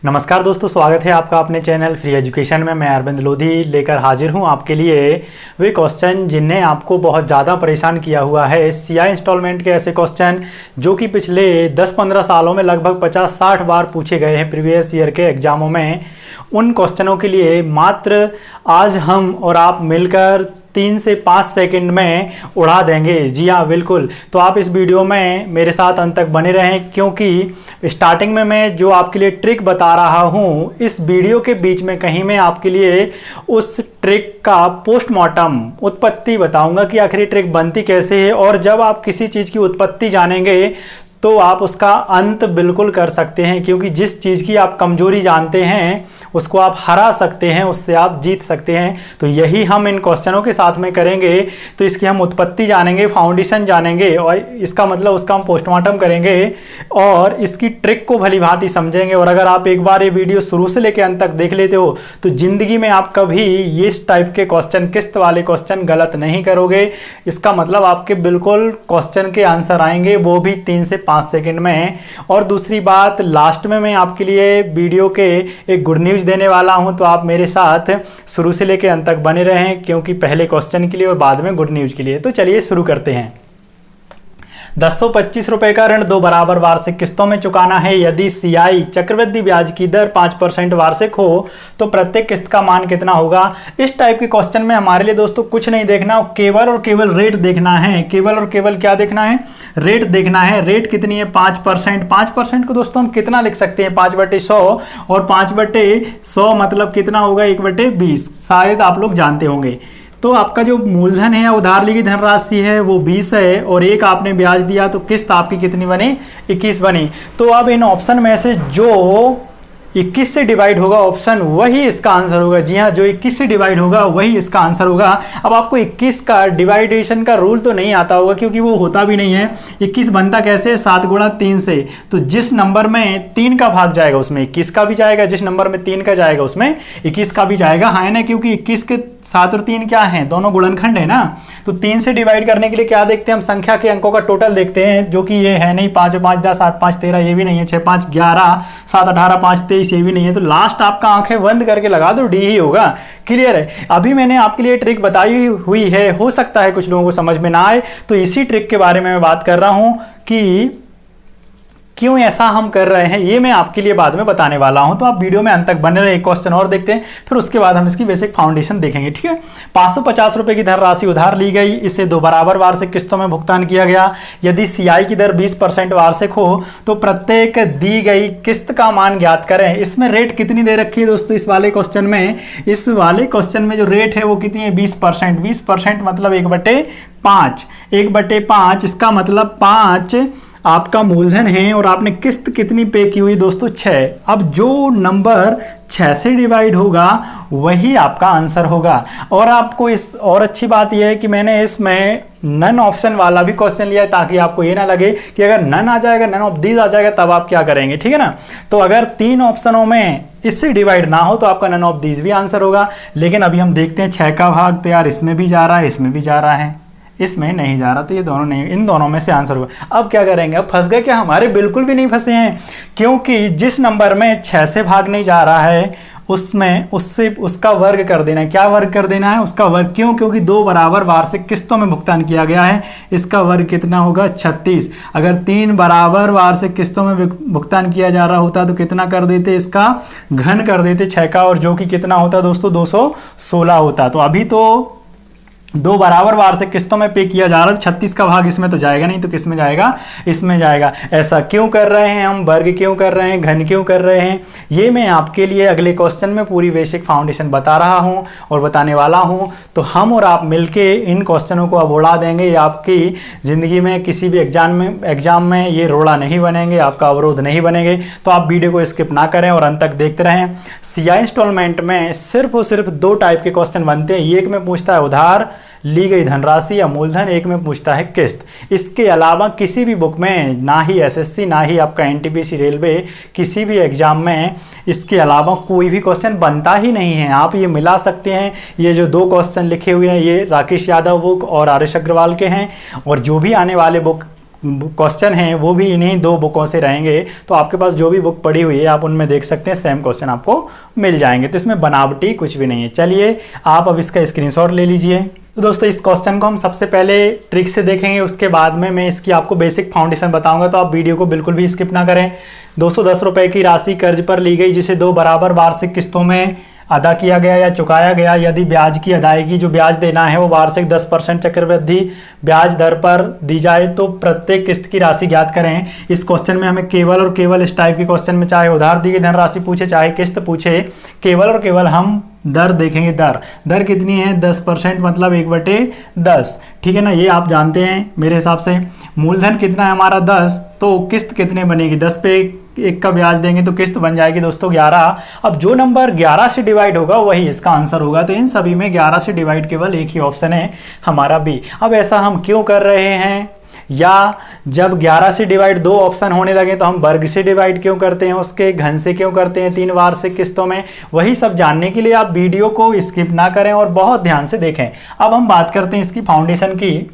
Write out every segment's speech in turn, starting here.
नमस्कार दोस्तों, स्वागत है आपका अपने चैनल फ्री एजुकेशन में। मैं अरविंद लोधी लेकर हाजिर हूं आपके लिए वे क्वेश्चन जिन्हें आपको बहुत ज़्यादा परेशान किया हुआ है। सीआई इंस्टॉलमेंट के ऐसे क्वेश्चन जो कि पिछले 10-15 सालों में लगभग 50-60 बार पूछे गए हैं प्रीवियस ईयर के एग्जामों में। उन क्वेश्चनों के लिए मात्र आज हम और आप मिलकर 3 से 5 सेकंड में उड़ा देंगे। जी हाँ, बिल्कुल। तो आप इस वीडियो में मेरे साथ अंत तक बने रहें, क्योंकि स्टार्टिंग में मैं जो आपके लिए ट्रिक बता रहा हूँ, इस वीडियो के बीच में कहीं मैं आपके लिए उस ट्रिक का पोस्टमार्टम उत्पत्ति बताऊंगा कि आखिर ट्रिक बनती कैसे है। और जब आप किसी चीज़ की उत्पत्ति जानेंगे तो आप उसका अंत बिल्कुल कर सकते हैं, क्योंकि जिस चीज़ की आप कमजोरी जानते हैं उसको आप हरा सकते हैं, उससे आप जीत सकते हैं। तो यही हम इन क्वेश्चनों के साथ में करेंगे। तो इसकी हम उत्पत्ति जानेंगे, फाउंडेशन जानेंगे और इसका मतलब उसका हम पोस्टमार्टम करेंगे और इसकी ट्रिक को भली भांति समझेंगे। और अगर आप एक बार ये वीडियो शुरू से लेकर अंत तक देख लेते हो तो जिंदगी में आप कभी इस टाइप के क्वेश्चन, किस्त वाले क्वेश्चन गलत नहीं करोगे। इसका मतलब आपके बिल्कुल क्वेश्चन के आंसर आएंगे, वो भी 3 से 5 सेकंड में। और दूसरी बात, लास्ट में मैं आपके लिए वीडियो के एक गुड न्यूज़ देने वाला हूं, तो आप मेरे साथ शुरू से लेकर अंत तक बने रहें, क्योंकि पहले क्वेश्चन के लिए और बाद में गुड न्यूज़ के लिए। तो चलिए शुरू करते हैं। 1025 रुपए का ऋण 2 बराबर वार्षिक किस्तों में चुकाना है। यदि सीआई चक्रवृद्धि ब्याज की दर 5% वार्षिक हो तो प्रत्येक किस्त का मान कितना होगा। इस टाइप के क्वेश्चन में हमारे लिए दोस्तों कुछ नहीं देखना, केवल और केवल रेट देखना है। केवल और केवल क्या देखना है? रेट देखना है। रेट कितनी है? 5%। 5% को दोस्तों हम कितना लिख सकते हैं? 5/100। और 5/100 मतलब कितना होगा? 1/20। शायद आप लोग जानते होंगे। तो आपका जो मूलधन है, उधार ली गई धनराशि है, वो 20 है और 1 आपने ब्याज दिया, तो किस्त आपकी कितनी बनी? 21 बनी। तो अब इन ऑप्शन में से जो 21 से डिवाइड होगा ऑप्शन, वही इसका आंसर होगा। जी हाँ, जो 21 से डिवाइड होगा वही इसका आंसर होगा। अब आपको 21 का डिवाइडेशन का रूल तो नहीं आता होगा, क्योंकि वो होता भी नहीं है। 21 बनता कैसे? 7 गुणा 3 से। तो जिस नंबर में 3 का भाग जाएगा उसमें 21 का भी जाएगा, जिस नंबर में 3 का जाएगा उसमें 21 का भी जाएगा। हाँ ना, क्योंकि 21 के 7 और 3 क्या है? दोनों गुणनखंड है ना। तो 3 से डिवाइड करने के लिए क्या देखते हैं हम? संख्या के अंकों का टोटल देखते हैं, जो कि ये है नहीं। 5 5 10 8 5 13 ये भी नहीं है। 6 5 11 7 18 5 23 ये भी नहीं है। तो लास्ट आपका आंखें बंद करके लगा दो, डी ही होगा। क्लियर है? अभी मैंने आपके लिए ट्रिक बताई हुई है, हो सकता है कुछ लोगों को समझ में ना आए, तो इसी ट्रिक के बारे में मैं बात कर रहा हूं कि क्यों ऐसा हम कर रहे हैं, ये मैं आपके लिए बाद में बताने वाला हूं। तो आप वीडियो में अंत तक बने रहे। एक क्वेश्चन और देखते हैं, फिर उसके बाद हम इसकी बेसिक फाउंडेशन देखेंगे। ठीक है। 550 रुपए की धनराशि उधार ली गई, इसे 2 बराबर वार्षिक किस्तों में भुगतान किया गया। यदि सीआई की दर 20% वार्षिक हो तो प्रत्येक दी गई किस्त का मान ज्ञात करें। इसमें रेट कितनी दे रखी है दोस्तों? इस वाले क्वेश्चन में जो रेट है वो कितनी है? 20%। 20% मतलब 1/5। 1/5 इसका मतलब 5 आपका मूलधन है और आपने किस्त कितनी पे की हुई दोस्तों? 6। अब जो नंबर 6 से डिवाइड होगा वही आपका आंसर होगा। और आपको इस और अच्छी बात यह है कि मैंने इसमें नन ऑप्शन वाला भी क्वेश्चन लिया है, ताकि आपको ये ना लगे कि अगर नन आ जाएगा, नन ऑफ दीज आ जाएगा, तब आप क्या करेंगे। ठीक है ना। तो अगर 3 ऑप्शनों में इससे डिवाइड ना हो तो आपका नन ऑफ दीज भी आंसर होगा। लेकिन अभी हम देखते हैं 6 का भाग तो यार इसमें भी जा रहा है, इसमें भी जा रहा है, इसमें नहीं जा रहा, तो ये दोनों नहीं, इन दोनों में से आंसर होगा। अब क्या करेंगे? अब फंस गए क्या? हमारे बिल्कुल भी नहीं फंसे हैं, क्योंकि जिस नंबर में 6 से भाग नहीं जा रहा है उसमें उससे उसका वर्ग कर देना है। क्या वर्ग कर देना है? उसका वर्ग। क्यों? क्योंकि 2 बराबर वार्षिक किस्तों में भुगतान किया गया है। इसका वर्ग कितना होगा? 36। अगर 3 बराबर वार्षिक किस्तों में भुगतान किया जा रहा होता तो कितना कर देते? इसका घन कर देते 6 का, और जो कि कितना होता दोस्तों? 216 होता। तो अभी तो 2 बराबर वार्षिक किस्तों में पे किया जा रहा है, 36 का भाग इसमें तो जाएगा नहीं, तो किस में जाएगा? इसमें जाएगा। ऐसा क्यों कर रहे हैं हम? वर्ग क्यों कर रहे हैं? घन क्यों कर रहे हैं? ये मैं आपके लिए अगले क्वेश्चन में पूरी बेसिक फाउंडेशन बता रहा हूं और बताने वाला हूं। तो हम और आप मिलके इन क्वेश्चनों को अब उड़ा देंगे। ये आपकी जिंदगी में किसी भी एग्जाम में ये रोड़ा नहीं बनेंगे, आपका अवरोध नहीं बनेंगे। तो आप वीडियो को स्किप ना करें और अंत तक देखते रहें। सीआई इंस्टॉलमेंट में सिर्फ और सिर्फ 2 टाइप के क्वेश्चन बनते हैं। एक में पूछता है उधार ली गई धनराशि या मूलधन, एक में पूछता है किस्त। इसके अलावा किसी भी बुक में, ना ही एसएससी ना ही आपका एनटीपीसी रेलवे, किसी भी एग्जाम में इसके अलावा कोई भी क्वेश्चन बनता ही नहीं है। आप ये मिला सकते हैं। ये जो 2 क्वेश्चन लिखे हुए हैं ये राकेश यादव बुक और आर एस अग्रवाल के हैं, और जो भी आने वाले बुक क्वेश्चन हैं वो भी इन्हीं 2 बुकों से रहेंगे। तो आपके पास जो भी बुक पड़ी हुई है आप उनमें देख सकते हैं, सेम क्वेश्चन आपको मिल जाएंगे। तो इसमें बनावटी कुछ भी नहीं है। चलिए आप अब इसका स्क्रीनशॉट ले लीजिए। तो दोस्तों इस क्वेश्चन को हम सबसे पहले ट्रिक से देखेंगे, उसके बाद में मैं इसकी आपको बेसिक फाउंडेशन बताऊंगा। तो आप वीडियो को बिल्कुल भी स्किप ना करें। 210 रुपये की राशि कर्ज पर ली गई, जिसे 2 बराबर वार्षिक किस्तों में अदा किया गया या चुकाया गया। यदि ब्याज की अदायगी, जो ब्याज देना है वो वार्षिक 10% चक्रवृद्धि ब्याज दर पर दी जाए, तो प्रत्येक किस्त की राशि ज्ञात करें। इस क्वेश्चन में हमें केवल और केवल इस टाइप के क्वेश्चन में चाहे उधार दी गई धनराशि पूछे चाहे किस्त पूछे, केवल और केवल हम दर देखेंगे। दर कितनी है? 10%, मतलब 1/10। ठीक है ना, ये आप जानते हैं मेरे हिसाब से। मूलधन कितना है हमारा? 10। तो किस्त कितने बनेगी? 10 पे 1 का ब्याज देंगे तो किस्त बन जाएगी दोस्तों 11। अब जो नंबर 11 से डिवाइड होगा वही इसका आंसर होगा। तो इन सभी में 11 से डिवाइड केवल एक ही ऑप्शन है हमारा बी। अब ऐसा हम क्यों कर रहे हैं, या जब 11 से डिवाइड 2 ऑप्शन होने लगे तो हम वर्ग से डिवाइड क्यों करते हैं, उसके घन से क्यों करते हैं 3 वार्षिक किस्तों में, वही सब जानने के लिए आप वीडियो को स्किप ना करें और बहुत ध्यान से देखें। अब हम बात करते हैं इसकी फाउंडेशन की।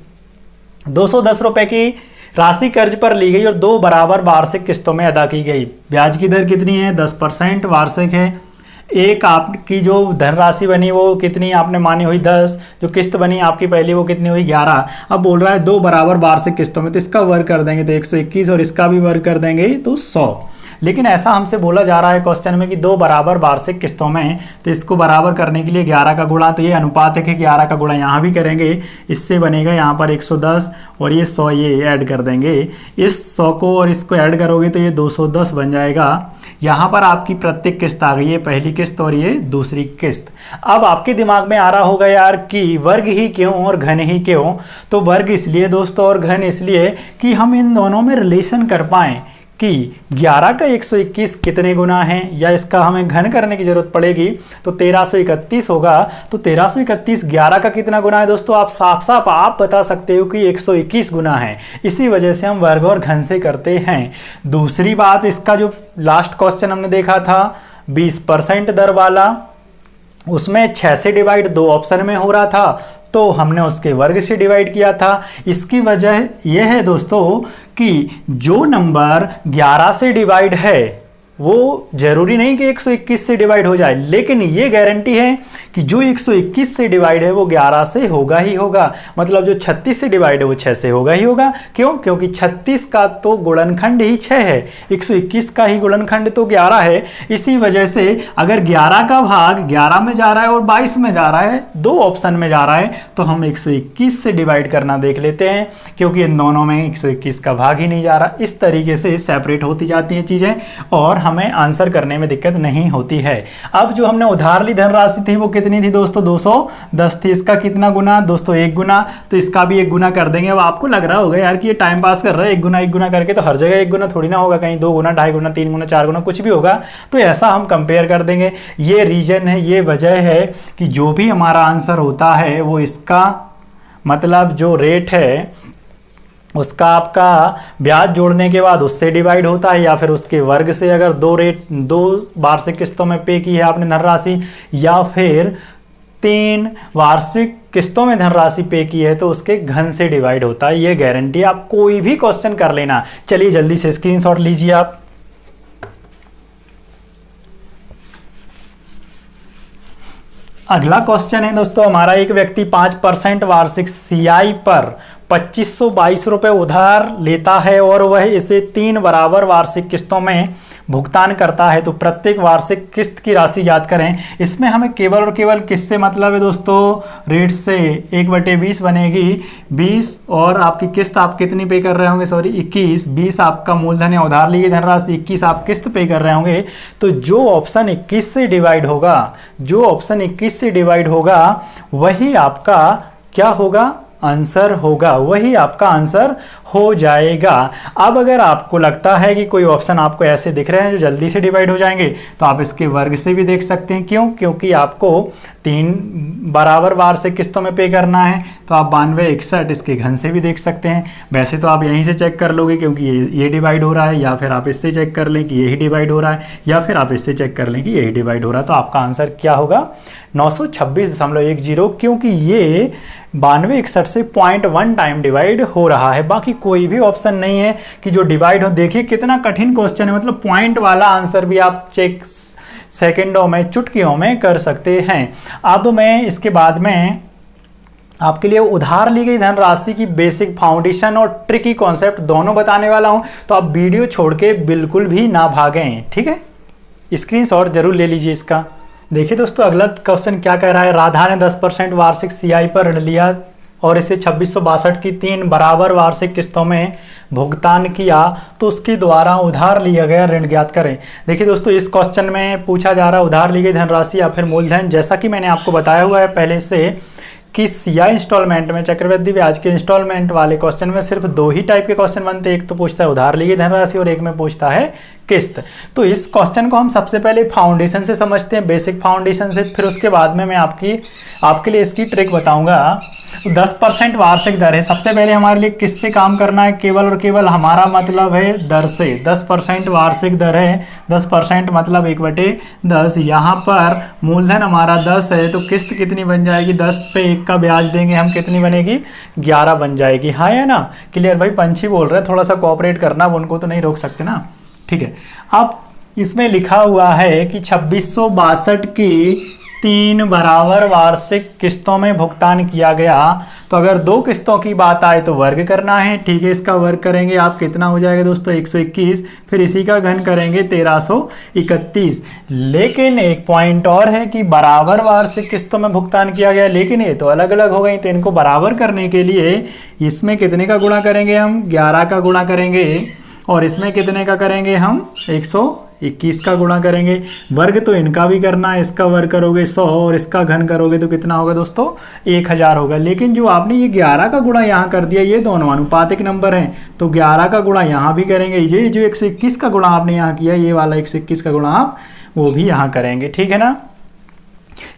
210 रुपये की राशि कर्ज पर ली गई और 2 बराबर वार्षिक किस्तों में अदा की गई। ब्याज की दर कितनी है? 10% वार्षिक है। एक आपकी जो धनराशि बनी वो कितनी आपने मानी हुई? 10। जो किस्त बनी आपकी पहली वो कितनी हुई? 11। अब बोल रहा है 2 बराबर वार्षिक किस्तों में, तो इसका वर्ग कर देंगे तो 121 और इसका भी वर्ग कर देंगे तो 100। लेकिन ऐसा हमसे बोला जा रहा है क्वेश्चन में कि 2 बराबर वार्षिक किस्तों में, तो इसको बराबर करने के लिए 11 का गुणा, तो ये अनुपात है कि 11 का गुणा यहाँ भी करेंगे, इससे बनेगा यहाँ पर 110 और ये 100 ये ऐड कर देंगे। इस 100 को और इसको ऐड करोगे तो ये 210 बन जाएगा। यहाँ पर आपकी प्रत्येक किस्त आ गई है, पहली किस्त और ये दूसरी किस्त। अब आपके दिमाग में आ रहा होगा यार कि वर्ग ही क्यों और घन ही क्यों? तो वर्ग इसलिए दोस्तों और घन इसलिए कि हम इन दोनों में रिलेशन कर पाएँ कि 11 का 121 कितने गुना है, या इसका हमें घन करने की जरूरत पड़ेगी तो 1331 होगा। तो 1331 11 का कितना गुना है दोस्तों? आप साफ साफ आप बता सकते हो कि 121 गुना है। इसी वजह से हम वर्ग और घन से करते हैं। दूसरी बात, इसका जो लास्ट क्वेश्चन हमने देखा था 20% दर वाला, उसमें 6 से डिवाइड 2 ऑप्शन में हो रहा था, तो हमने उसके वर्ग से डिवाइड किया था। इसकी वजह यह है दोस्तों कि जो नंबर 11 से डिवाइड है वो जरूरी नहीं कि 121 से डिवाइड हो जाए, लेकिन ये गारंटी है कि जो 121 से डिवाइड है वो 11 से होगा ही होगा। मतलब जो 36 से डिवाइड है वो 6 से होगा ही होगा। क्यों? क्योंकि 36 का तो गुणनखंड ही 6 है, 121 का ही गुणनखंड तो 11 है। इसी वजह से अगर 11 का भाग 11 में जा रहा है और 22 में जा रहा है, 2 ऑप्शन में जा रहा है, तो हम 121 से डिवाइड करना देख लेते हैं, क्योंकि इन दोनों में 121 का भाग ही नहीं जा रहा। इस तरीके से सेपरेट होती जाती हैं चीज़ें और हमें आंसर करने में दिक्कत नहीं होती है। अब जो हमने उधार ली धनराशि थी वो कितनी थी दोस्तों? 210 थी। इसका कितना गुना दोस्तों? 1 गुना। तो इसका भी 1 गुना कर देंगे। अब आपको लग रहा होगा यार कि ये टाइम पास कर रहा है, 1 गुना करके, तो हर जगह 1 गुना थोड़ी ना होगा, कहीं 2 गुना, 2.5 गुना, 3 गुना, 4 गुना कुछ भी होगा। तो ऐसा हम कंपेयर कर देंगे। ये रीजन है, ये वजह है कि जो भी हमारा आंसर होता है वो इसका मतलब जो रेट है उसका आपका ब्याज जोड़ने के बाद उससे डिवाइड होता है, या फिर उसके वर्ग से। अगर 2 वार्षिक किस्तों में पे की है आपने धनराशि, या फिर 3 वार्षिक किस्तों में धनराशि पे की है तो उसके घन से डिवाइड होता है। ये गारंटी। आप कोई भी क्वेश्चन कर लेना। चलिए जल्दी से स्क्रीनशॉट लीजिए आप। अगला क्वेश्चन है दोस्तों हमारा, एक व्यक्ति 5% वार्षिक CI पर 2522 रुपये उधार लेता है और वह इसे 3 बराबर वार्षिक किस्तों में भुगतान करता है, तो प्रत्येक वार्षिक किस्त की राशि याद करें। इसमें हमें केवल और केवल किससे मतलब है दोस्तों? रेट से। 1/20 बनेगी 20 और आपकी किस्त आप कितनी पे कर रहे होंगे? सॉरी 21। 20 आपका मूलधन या उधार ली गई धनराशि, 21 आप किस्त पे कर रहे होंगे। तो जो ऑप्शन 21 से डिवाइड होगा, जो ऑप्शन 21 से डिवाइड होगा वही आपका क्या होगा? आंसर होगा। वही आपका आंसर हो जाएगा। अब अगर आपको लगता है कि कोई ऑप्शन आपको ऐसे दिख रहे हैं जो जल्दी से डिवाइड हो जाएंगे, तो आप इसके वर्ग से भी देख सकते हैं। क्यों? क्योंकि आपको 3 बराबर वार्षिक किस्तों में पे करना है, तो आप 92 61 इसके घन से भी देख सकते हैं। वैसे तो आप यहीं से चेक कर लोगे क्योंकि ये डिवाइड हो रहा है, या फिर आप इससे चेक कर लें कि यही डिवाइड हो रहा है, या फिर आप इससे चेक कर लें कि यही डिवाइड हो रहा है। तो आपका आंसर क्या होगा? 926.10, क्योंकि ये 9261 से 0.1 टाइम डिवाइड हो रहा है। बाकी कोई भी ऑप्शन नहीं है कि जो डिवाइड हो। देखिए कितना कठिन क्वेश्चन है, मतलब पॉइंट वाला आंसर भी आप चेक सेकंडों में, चुटकियों में कर सकते हैं। अब मैं इसके बाद में आपके लिए उधार ली गई धनराशि की बेसिक, फाउंडेशन और ट्रिकी कॉन्सेप्ट दोनों बताने वाला हूं, तो आप वीडियो छोड़ के बिल्कुल भी ना भागें, ठीक है। स्क्रीनशॉट जरूर ले लीजिए इसका। देखिए दोस्तों अगला क्वेश्चन क्या कह रहा है। राधा ने 10% वार्षिक सीआई पर ऋण लिया और इसे 2662 की 3 बराबर वार्षिक किस्तों में भुगतान किया, तो उसके द्वारा उधार लिया गया ऋण ज्ञात करें। देखिए दोस्तों इस क्वेश्चन में पूछा जा रहा है उधार ली गई धनराशि या फिर मूलधन। जैसा कि मैंने आपको बताया हुआ है पहले से कि सीआई इंस्टॉलमेंट में, चक्रवृद्धि ब्याज के इंस्टॉलमेंट वाले क्वेश्चन में सिर्फ 2 ही टाइप के क्वेश्चन बनते हैं, एक तो पूछता है उधार ली गई धनराशि और एक में पूछता है किस्त। तो इस क्वेश्चन को हम सबसे पहले फाउंडेशन से समझते हैं, बेसिक फाउंडेशन से, फिर उसके बाद में मैं आपके लिए इसकी ट्रिक बताऊंगा। 10% वार्षिक दर है। सबसे पहले हमारे लिए किससे काम करना है, केवल और केवल हमारा मतलब है दर से। 10% वार्षिक दर है, 10% मतलब 1/10। यहाँ पर मूलधन हमारा 10 है, तो किस्त कितनी बन जाएगी, 10 पे 1 का ब्याज देंगे हम, कितनी बनेगी, 11 बन जाएगी। हाँ है ना, क्लियर। भाई पंछी बोल रहे हैं, थोड़ा सा कोऑपरेट करना, उनको तो नहीं रोक सकते ना, ठीक है। अब इसमें लिखा हुआ है कि 2662 की 3 बराबर वार्षिक किस्तों में भुगतान किया गया। तो अगर 2 किस्तों की बात आए तो वर्ग करना है, ठीक है। इसका वर्ग करेंगे आप, कितना हो जाएगा दोस्तों, 121। फिर इसी का घन करेंगे 1331। लेकिन एक पॉइंट और है कि बराबर वार्षिक किस्तों में भुगतान किया गया, लेकिन ये तो अलग अलग हो गई। तो इनको बराबर करने के लिए इसमें कितने का गुणा करेंगे हम, 11 का गुणा करेंगे, और इसमें कितने का करेंगे हम, 121 का गुणा करेंगे। वर्ग तो इनका भी करना है, इसका वर्ग करोगे 100 और इसका घन करोगे तो कितना होगा दोस्तों, 1000 होगा। लेकिन जो आपने ये 11 का गुणा यहाँ कर दिया, ये दोनों अनुपातिक नंबर हैं, तो 11 का गुणा यहाँ भी करेंगे। ये जो 121 का गुणा आपने यहाँ किया, ये वाला 121 का गुणा आप वो भी यहाँ करेंगे, ठीक है ना।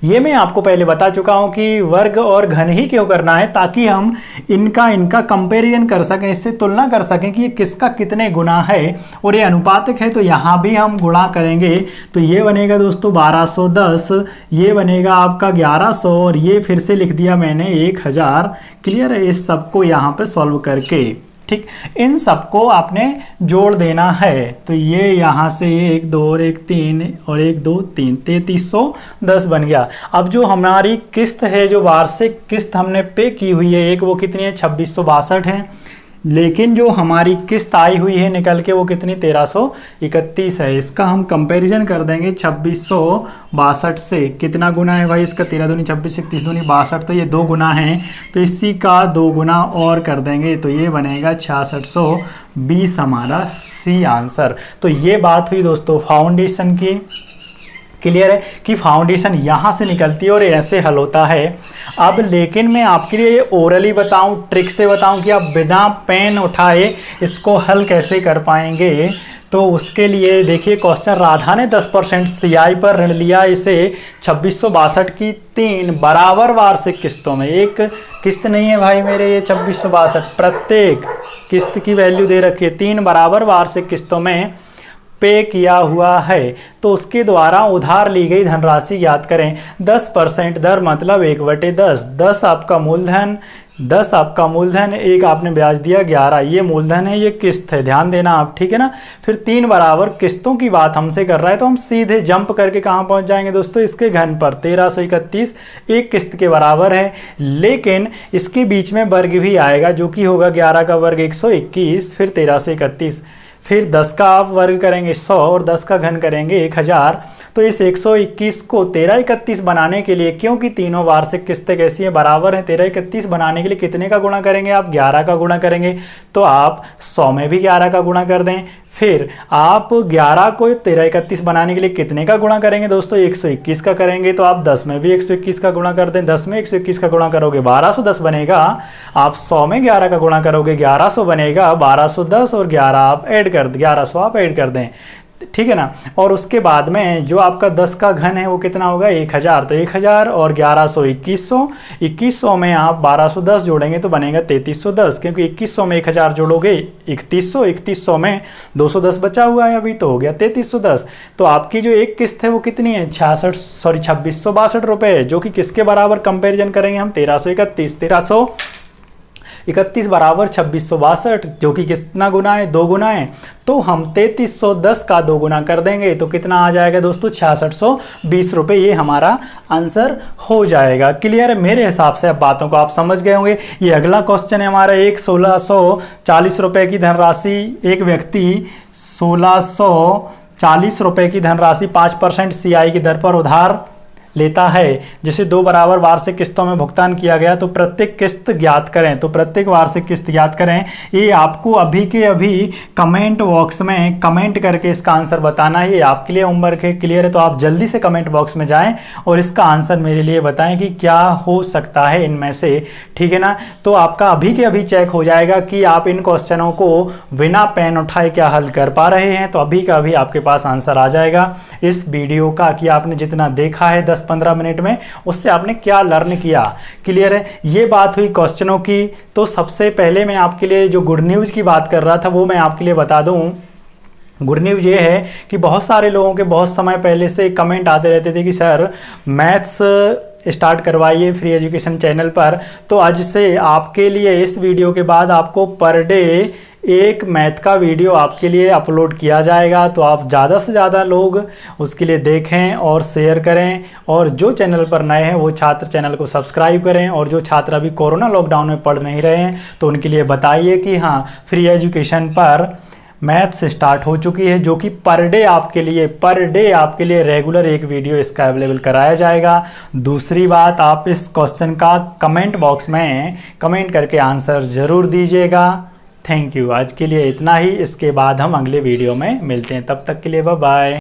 ये मैं आपको पहले बता चुका हूं कि वर्ग और घन ही क्यों करना है, ताकि हम इनका कंपैरिजन कर सकें, इससे तुलना कर सकें कि ये किसका कितने गुना है। और ये अनुपातिक है तो यहाँ भी हम गुणा करेंगे, तो ये बनेगा दोस्तों 1210, ये बनेगा आपका 1100, और ये फिर से लिख दिया मैंने 1000। क्लियर है, इस सबको यहाँ पे सॉल्व करके, ठीक। इन सबको आपने जोड़ देना है, तो ये यहाँ से 1 2 और 1 3 और 1 2 3, 3310 बन गया। अब जो हमारी किस्त है, जो वार्षिक किस्त हमने पे की हुई है एक, वो कितनी है, 2662 है। लेकिन जो हमारी किस्त आई हुई है निकल के, वो कितनी, 1331 है। इसका हम कंपैरिजन कर देंगे 2662 से। कितना गुना है भाई इसका, 13 दूनी 26, 31 दूनी 62, तो ये 2 गुना है, तो इसी का 2 गुना और कर देंगे, तो ये बनेगा 6620 हमारा सी आंसर। तो ये बात हुई दोस्तों फाउंडेशन की। क्लियर है कि फाउंडेशन यहाँ से निकलती है और ऐसे हल होता है। अब लेकिन मैं आपके लिए ओरली बताऊं, ट्रिक से बताऊं कि आप बिना पेन उठाए इसको हल कैसे कर पाएंगे। तो उसके लिए देखिए क्वेश्चन, राधा ने 10% सीआई पर ऋण लिया, इसे 2662 की 3 बराबर वार्षिक किस्तों में, एक किस्त नहीं है भाई मेरे, ये 2662 प्रत्येक किस्त की वैल्यू दे रखी है, 3 बराबर वार्षिक किस्तों में पे किया हुआ है। तो उसके द्वारा उधार ली गई धनराशि याद करें। 10% दर मतलब 1/10। 10 आपका मूलधन, 10 आपका मूलधन, 1 आपने ब्याज दिया, 11 ये मूलधन है, ये किस्त है, ध्यान देना आप, ठीक है ना। फिर 3 बराबर किस्तों की बात हमसे कर रहा है, तो हम सीधे जंप करके कहाँ पहुँच जाएंगे दोस्तों, इसके घन पर। 1331 एक किस्त के बराबर है, लेकिन इसके बीच में वर्ग भी आएगा, जो कि होगा 11 का वर्ग 121, फिर 1331, फिर 10 का आप वर्ग करेंगे 100 और 10 का घन करेंगे 1000। तो इस 121 को 1331 बनाने के लिए, क्योंकि तीनों वार्षिक किस्तें कैसी हैं, बराबर हैं, 1331 बनाने के लिए कितने का गुणा करेंगे आप, 11 का गुणा करेंगे। तो आप 100 में भी 11 का गुणा कर दें। फिर आप 11 को 1331 बनाने के लिए कितने का गुणा करेंगे दोस्तों, 121 का करेंगे। तो आप 10 में भी 121 का गुणा कर दें, 10 में 121 का गुणा करोगे 1210 बनेगा। आप 100 में 11 का गुणा करोगे 1100 बनेगा, 1210 और 11 आप ऐड कर दें, 1100 आप ऐड कर दें। ठीक है ना। और उसके बाद में जो आपका 10 का घन है वो कितना होगा 1000, तो 1000 और 1100 2100, 2100 में आप 1210 जोड़ेंगे तो बनेगा 3310, क्योंकि 2100 में 1000 जोड़ोगे 3100, 3100 में 210 बचा हुआ है अभी, तो हो गया 3310। तो आपकी जो एक किस्त है वो कितनी है 2662 रुपये, जो कि किसके बराबर कंपेरिजन करेंगे हम 1331 बराबर 2662, जो कि कितना गुना है 2 गुना है, तो हम 3310 का 2 गुना कर देंगे तो कितना आ जाएगा दोस्तों 6620 रुपये। ये हमारा आंसर हो जाएगा। क्लियर है मेरे हिसाब से, अब बातों को आप समझ गए होंगे। ये अगला क्वेश्चन है हमारा, एक 1640 रुपये की धनराशि, एक व्यक्ति 1640 रुपये की धनराशि 5% CI की दर पर उधार लेता है, जिसे 2 बराबर वार्षिक किस्तों में भुगतान किया गया, तो प्रत्येक किस्त ज्ञात करें। तो प्रत्येक वार्षिक किस्त ज्ञात करें, ये आपको अभी के अभी कमेंट बॉक्स में कमेंट करके इसका आंसर बताना है। ये आपके लिए होमवर्क है। क्लियर है, तो आप जल्दी से कमेंट बॉक्स में जाएं और इसका आंसर मेरे लिए बताएं कि क्या हो सकता है इनमें से, ठीक है ना। तो आपका अभी के अभी चेक हो जाएगा कि आप इन क्वेश्चनों को बिना पेन उठाए क्या हल कर पा रहे हैं। तो अभी का अभी आपके पास आंसर आ जाएगा इस वीडियो का, कि आपने जितना देखा है 10-15 मिनट में, उससे आपने क्या लर्न किया। क्लियर है, ये बात हुई क्वेश्चनों की। तो सबसे पहले मैं आपके लिए जो गुड न्यूज़ की बात कर रहा था वो मैं आपके लिए बता दूं। गुड न्यूज़ ये है कि बहुत सारे लोगों के बहुत समय पहले से कमेंट आते रहते थे कि सर मैथ्स स्टार्ट करवाइए फ्री एजुकेशन चैनल पर। तो आज से आपके लिए इस वीडियो के बाद आपको पर डे एक मैथ का वीडियो आपके लिए अपलोड किया जाएगा। तो आप ज़्यादा से ज़्यादा लोग उसके लिए देखें और शेयर करें, और जो चैनल पर नए हैं वो छात्र चैनल को सब्सक्राइब करें, और जो छात्र अभी कोरोना लॉकडाउन में पढ़ नहीं रहे हैं तो उनके लिए बताइए कि हाँ फ्री एजुकेशन पर मैथ्स स्टार्ट हो चुकी है, जो कि पर डे आपके लिए रेगुलर एक वीडियो इसका अवेलेबल कराया जाएगा। दूसरी बात, आप इस क्वेश्चन का कमेंट बॉक्स में कमेंट करके आंसर ज़रूर दीजिएगा। Thank you. आज के लिए इतना ही, इसके बाद हम अगले वीडियो में मिलते हैं, तब तक के लिए बाय बाय।